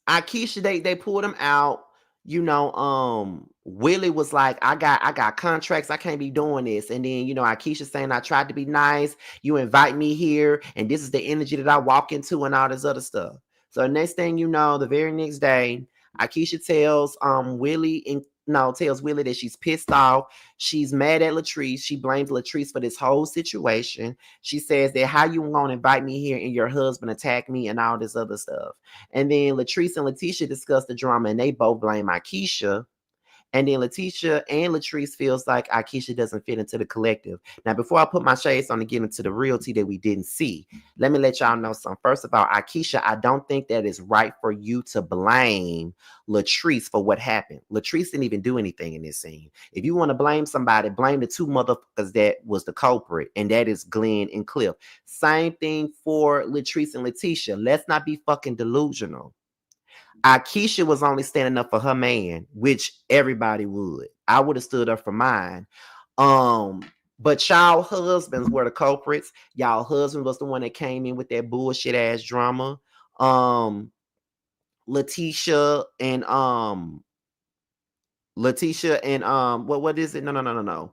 Akeisha, they pulled him out. You know, Willie was like, I got contracts. I can't be doing this. And then, you know, Akeisha saying, I tried to be nice. You invite me here, and this is the energy that I walk into and all this other stuff. So next thing you know, the very next day, Akeisha tells tells Willie that she's pissed off. She's mad at Latrice. She blames Latrice for this whole situation. She says that how you gonna invite me here and your husband attack me and all this other stuff. And then Latrice and Letitia discuss the drama, and they both blame Akeisha. And then Letitia and Latrice feels like Akeisha doesn't fit into the collective. Now, before I put my shades on to get into the realty that we didn't see, let me let y'all know something. First of all, Akeisha, I don't think that it's right for you to blame Latrice for what happened. Latrice didn't even do anything in this scene. If you want to blame somebody, blame the two motherfuckers that was the culprit, and that is Glenn and Cliff. Same thing for Latrice and Letitia. Let's not be fucking delusional. Akeisha was only standing up for her man, which everybody would. I would have stood up for mine. Um, but y'all husbands were the culprits. Y'all husband was the one that came in with that bullshit ass drama. Um, Letitia and what is it? No.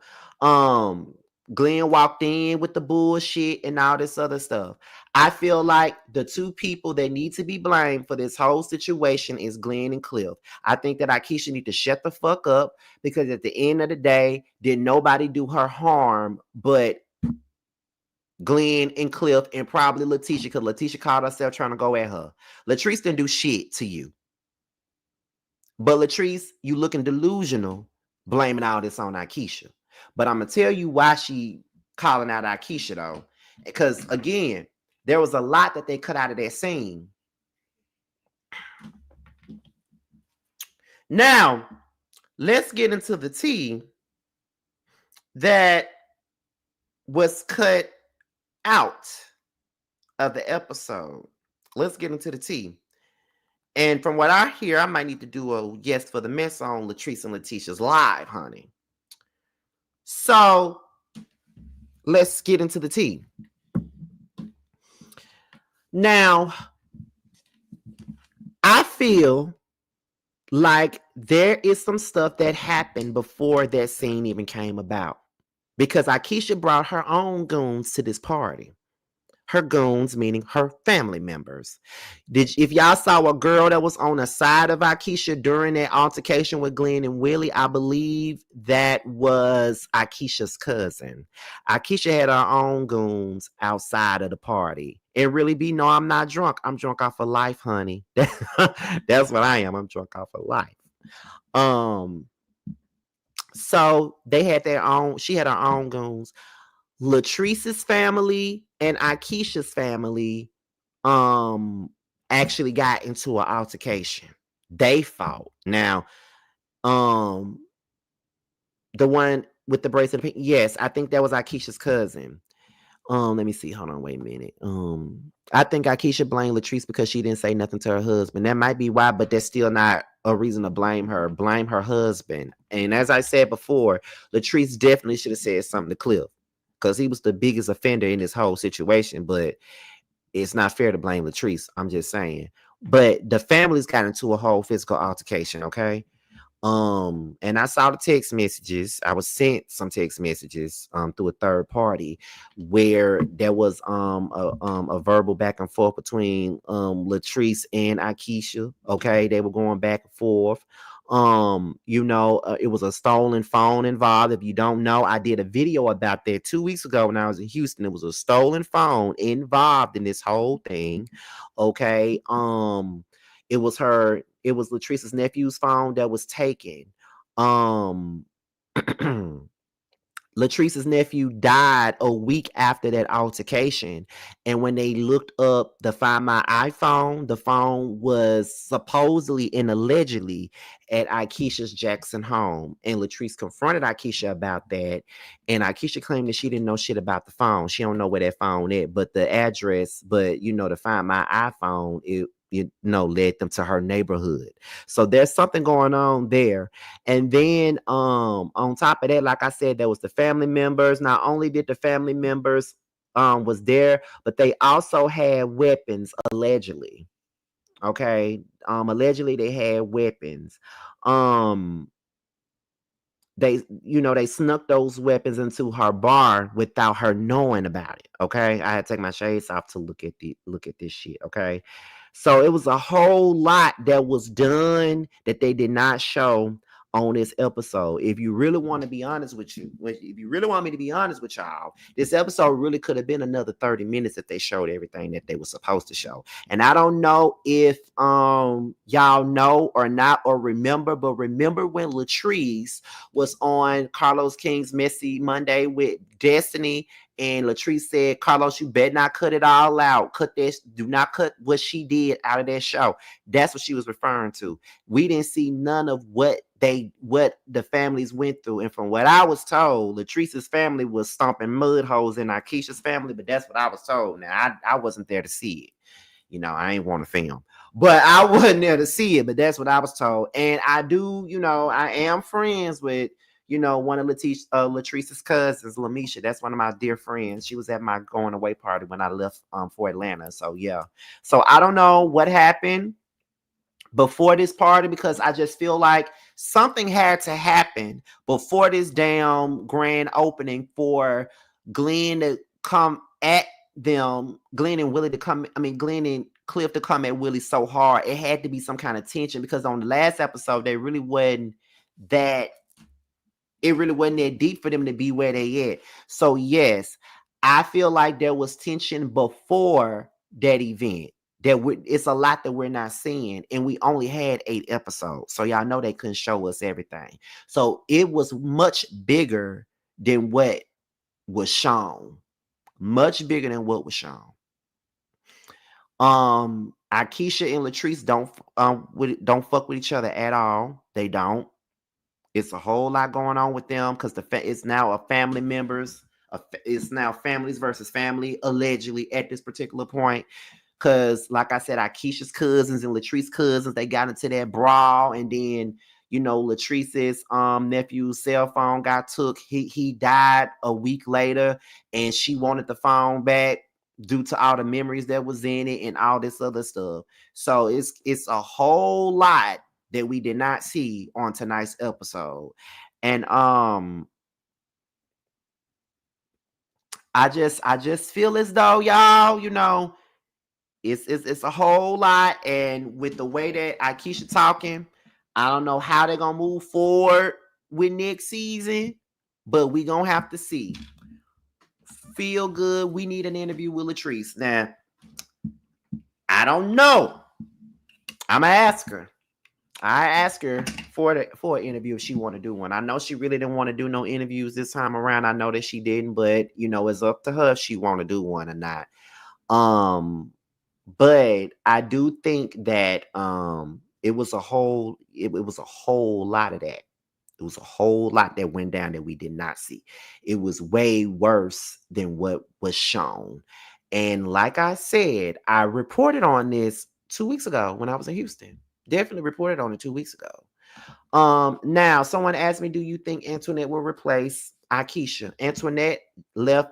Glenn walked in with the bullshit and all this other stuff. I feel like the two people that need to be blamed for this whole situation is Glenn and Cliff. I think that Akeisha need to shut the fuck up, because at the end of the day, did nobody do her harm but Glenn and Cliff and probably Letitia, because Letitia called herself trying to go at her. Latrice didn't do shit to you. But Latrice, you looking delusional, blaming all this on Akeisha. But I'm gonna tell you why she calling out Akeisha though, because again, there was a lot that they cut out of that scene. Now, let's get into the tea that was cut out of the episode. Let's get into the tea. And from what I hear, I might need to do a yes for the mess on Latrice and Letitia's live, honey. So let's get into the tea. Now, I feel like there is some stuff that happened before that scene even came about, because Akeisha brought her own goons to this party. Her goons, meaning her family members. If y'all saw a girl that was on the side of Akeisha during that altercation with Glenn and Willie, I believe that was Akeisha's cousin. Akeisha had her own goons outside of the party. And really be, no, I'm not drunk. I'm drunk off of life, honey. That's what I am. I'm drunk off of life. So they had their own, she had her own goons. Latrice's family and Akeisha's family actually got into an altercation. They fought. Now, the one with the bracelet, yes, I think that was Akeisha's cousin. Let me see. Hold on, wait a minute. I think Akeisha blamed Latrice because she didn't say nothing to her husband. That might be why, but that's still not a reason to blame her. Blame her husband. And as I said before, Latrice definitely should have said something to Cliff, because he was the biggest offender in this whole situation. But it's not fair to blame Latrice. I'm just saying. But the families got into a whole physical altercation, okay? And I saw the text messages. I was sent some text messages through a third party where there was a verbal back and forth between Latrice and Akeisha. Okay, they were going back and forth. It was a stolen phone involved. If you don't know, I did a video about that 2 weeks ago when I was in Houston. It was a stolen phone involved in this whole thing. Okay. It was Latrice's nephew's phone that was taken. Latrice's nephew died a week after that altercation. And when they looked up the Find My iPhone, the phone was supposedly and allegedly at Akeisha's Jackson home. And Latrice confronted Akeisha about that. And Akeisha claimed that she didn't know shit about the phone. She don't know where that phone is, but the address, to Find My iPhone, it led them to her neighborhood. So there's something going on there. And then on top of that, like I said, there was the family members. Not only did the family members was there, but they also had weapons, allegedly. Okay. Allegedly they had weapons. They snuck those weapons into her bar without her knowing about it. Okay. I had to take my shades off to look at this shit. Okay. So it was a whole lot that was done that they did not show on this episode. If you really want to be honest with you, if you really want me to be honest with y'all, this episode really could have been another 30 minutes if they showed everything that they were supposed to show. And I don't know if y'all know or not or remember, but remember when Latrice was on Carlos King's Messy Monday with Destiny, and Latrice said, Carlos, you better not cut it all out. Cut this. Do not cut what she did out of that show. That's what she was referring to. We didn't see none of what the families went through. And from what I was told, Latrice's family was stomping mud holes in Akeisha's family, but that's what I was told. Now, I wasn't there to see it. I ain't want to film. But I wasn't there to see it, but that's what I was told. And I do, I am friends with, one of Latrice's cousins, Lamisha. That's one of my dear friends. She was at my going away party when I left for Atlanta. So yeah. So I don't know what happened before this party, because I just feel like something had to happen before this damn grand opening for Glenn to come at them, Glenn and Willie to come, Glenn and Cliff to come at Willie so hard. It had to be some kind of tension, because on the last episode, it really wasn't that deep for them to be where they at. So yes, I feel like there was tension before that event. It's a lot that we're not seeing, and we only had 8 episodes, so y'all know they couldn't show us everything. So it was much bigger than what was shown. Much bigger than what was shown. Akeisha and Latrice don't fuck with each other at all. They don't. It's a whole lot going on with them, because it's now a family members. It's now families versus family, allegedly, at this particular point. Because, like I said, Akeisha's cousins and Latrice's cousins, they got into that brawl, and then Latrice's nephew's cell phone got took. He died a week later, and she wanted the phone back due to all the memories that was in it and all this other stuff. So it's a whole lot that we did not see on tonight's episode. And I just feel as though, y'all, it's a whole lot. And with the way that Akeisha talking, I don't know how they're gonna move forward with next season, but we gonna have to see. Feel good. We need an interview with Latrice. Now, I don't know. I'm gonna ask her. I asked her for an interview if she want to do one. I know she really didn't want to do no interviews this time around. I know that she didn't, but it's up to her if she want to do one or not. But I do think that it was a whole lot of that. It was a whole lot that went down that we did not see. It was way worse than what was shown. And like I said, I reported on this 2 weeks ago when I was in Houston. Definitely reported on it 2 weeks ago. Now someone asked me, do you think Antoinette will replace Akeisha? Antoinette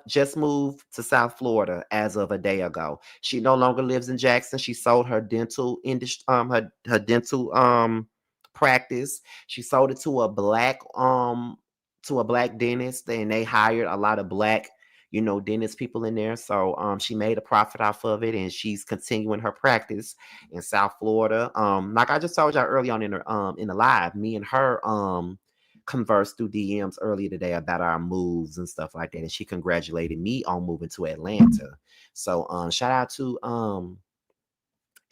just moved to South Florida as of a day ago. She no longer lives in Jackson. She sold her dental industry, her dental practice. She sold it to a black dentist, and they hired a lot of black dentist people in there. So she made a profit off of it, and she's continuing her practice in South Florida. Like I just told y'all early on in the live, me and her conversed through DMs earlier today about our moves and stuff like that, and she congratulated me on moving to Atlanta. So shout out to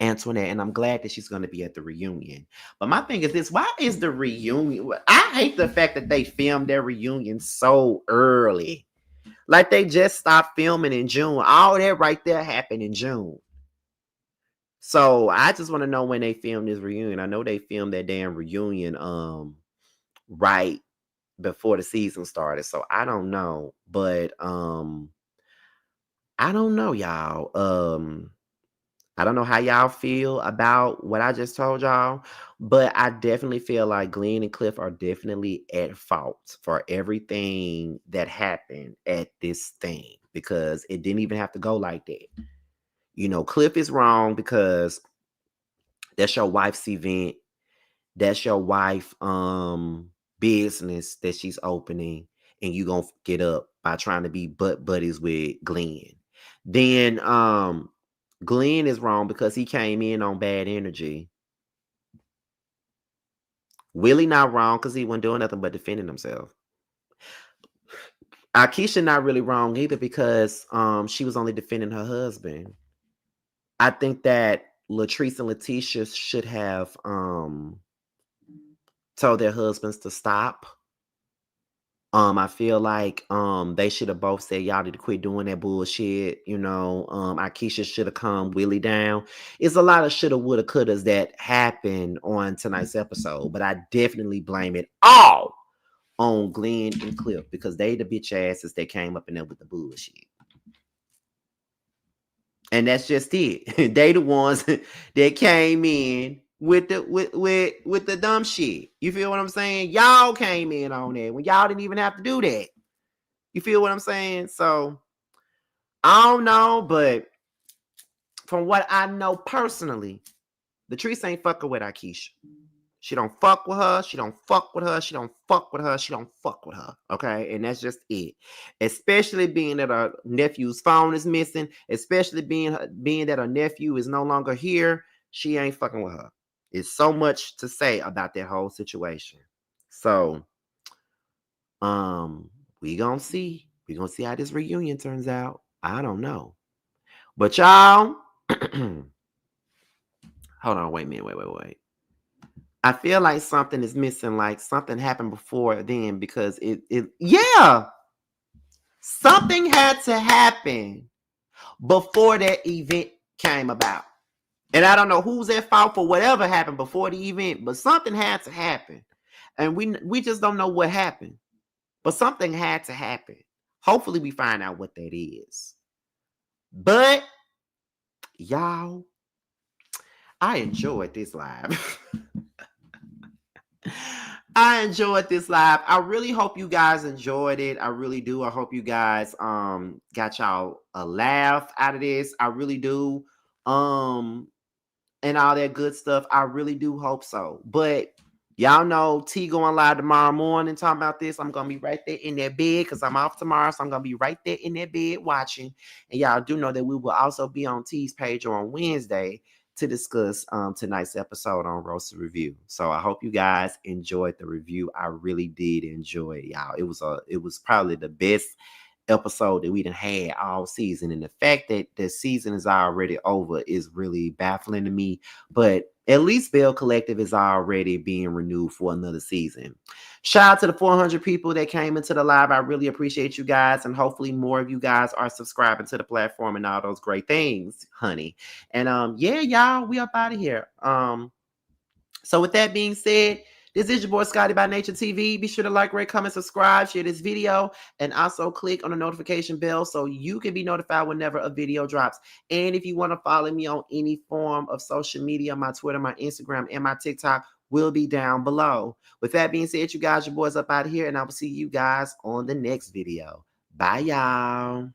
Antoinette, and I'm glad that she's going to be at the reunion. But my thing is this: why is the reunion? I hate the fact that they filmed their reunion so early. Like they just stopped filming in June. All that right there happened in June. So I just want to know when they filmed this reunion. I know they filmed that damn reunion right before the season started. So I don't know. But I don't know, y'all. I don't know how y'all feel about what I just told y'all, but I definitely feel like Glenn and Cliff are definitely at fault for everything that happened at this thing, because it didn't even have to go like that. Cliff is wrong because that's your wife's event. That's your wife business that she's opening, and you gonna get up by trying to be butt buddies with Glenn. Then Glenn is wrong because he came in on bad energy. Willie not wrong because he wasn't doing nothing but defending himself. Akeisha not really wrong either because she was only defending her husband. I think that Latrice and Laticia should have told their husbands to stop. I feel like they should have both said, y'all need to quit doing that bullshit. Akeisha should have calmed Willie down. It's a lot of shoulda, woulda, couldas that happened on tonight's episode, but I definitely blame it all on Glenn and Cliff because they the bitch asses that came up in there with the bullshit. And that's just it. They the ones that came in with the dumb shit. You feel what I'm saying? Y'all came in on that when y'all didn't even have to do that. You feel what I'm saying? So I don't know, but from what I know personally, Latrice ain't fucking with Akeisha. She don't fuck with her. She don't fuck with her. She don't fuck with her. She don't fuck with her. Okay. And that's just it. Especially being that her nephew's phone is missing. Especially being that her nephew is no longer here. She ain't fucking with her. It's so much to say about that whole situation. So, we gonna see. We gonna see how this reunion turns out. I don't know. But y'all, hold on. Wait a minute. Wait. I feel like something is missing, like something happened before then, because yeah, something had to happen before that event came about. And I don't know who's at fault for whatever happened before the event, but something had to happen. And we just don't know what happened, but something had to happen. Hopefully we find out what that is. But y'all, I enjoyed this live. I enjoyed this live. I really hope you guys enjoyed it. I really do. I hope you guys got y'all a laugh out of this. I really do. And all that good stuff. I really do hope so. But y'all know T going live tomorrow morning talking about this. I'm gonna be right there in that bed because I'm off tomorrow. So I'm gonna be right there in that bed watching. And y'all do know that we will also be on T's page on Wednesday to discuss tonight's episode on Roasted Review. So I hope you guys enjoyed the review. I really did enjoy it, y'all. It was probably the best episode that we done had all season. And the fact that the season is already over is really baffling to me. But at least Belle Collective is already being renewed for another season. Shout out to the 400 people that came into the live. I really appreciate you guys. And hopefully more of you guys are subscribing to the platform and all those great things, honey. And yeah, y'all, we up out of here. So with that being said, this is your boy Scotty by Nature TV. Be sure to like, rate, comment, subscribe, share this video, and also click on the notification bell so you can be notified whenever a video drops. And if you want to follow me on any form of social media, my Twitter, my Instagram, and my TikTok will be down below. With that being said, you guys, your boys up out of here, and I will see you guys on the next video. Bye, y'all.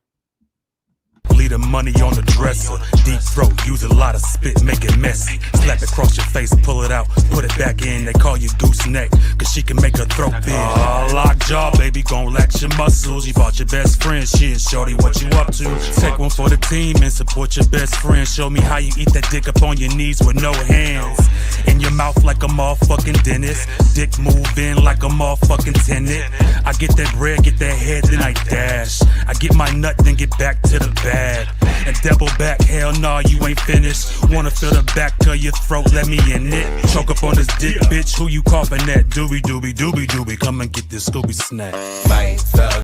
Leave the money on the dresser. Deep throat, use a lot of spit, make it messy. Slap it across your face, pull it out, put it back in. They call you gooseneck, cause she can make her throat big. Lockjaw, baby, gon' lax your muscles. You bought your best friend, shit, shorty, what you up to? Take one for the team and support your best friend. Show me how you eat that dick up on your knees with no hands. In your mouth like a motherfucking dentist. Dick move in like a motherfucking tenant. I get that bread, get that head, then I dash. I get my nut, then get back to the bag. And double back, hell nah, you ain't finished. Wanna feel the back of your throat, let me in it. Choke up on this dick, bitch, who you coughing at? Doobie, doobie, doobie, doobie, come and get this Scooby snack.